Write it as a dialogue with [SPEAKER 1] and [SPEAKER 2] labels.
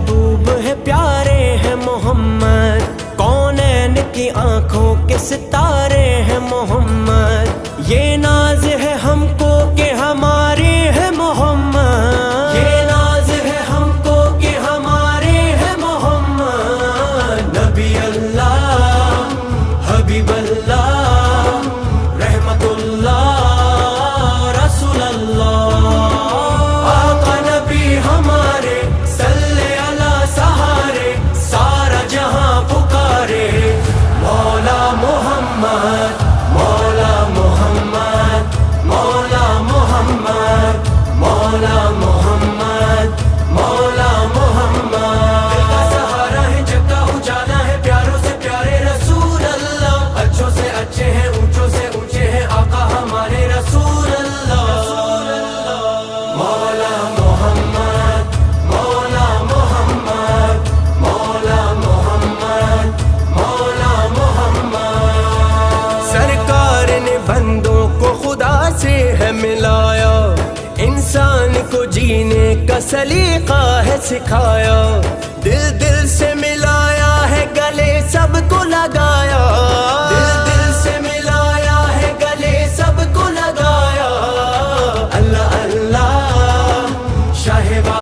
[SPEAKER 1] महबूब है, प्यारे हैं मोहम्मद, कौनैन की आंखों के सितारे हैं मोहम्मद। ये नाज है हमको कि हमारे हैं मोहम्मद, ये नाज है हमको कि हमारे हैं मोहम्मद। नबी अल्लाह हबीब अल्लाह रहमतुल्लाह रसूल अल्लाह, आका नबी हमारे सल्ले अला सहारे, सारा जहां पुकारे मौला मोहम्मद, मौला मोहम्मद, मौला मोहम्मद, मौला मोहम्मद, मौला मोहम्मद। दिल का सहारा है, जग का उजाला है, प्यारों से प्यारे रसूल अल्लाह, अच्छों से अच्छे हैं, ऊंचों से ऊंचे हैं आका हमारे रसूल अल्लाह। मौला मोहम्मद, मौला मोहम्मद, मौला मोहम्मद, मौला मोहम्मद। सरकार ने बंदों को खुदा से है मिलाया, इंसान को जीने का सलीका है सिखाया, दिल दिल से मिलाया है, गले सबको लगाया।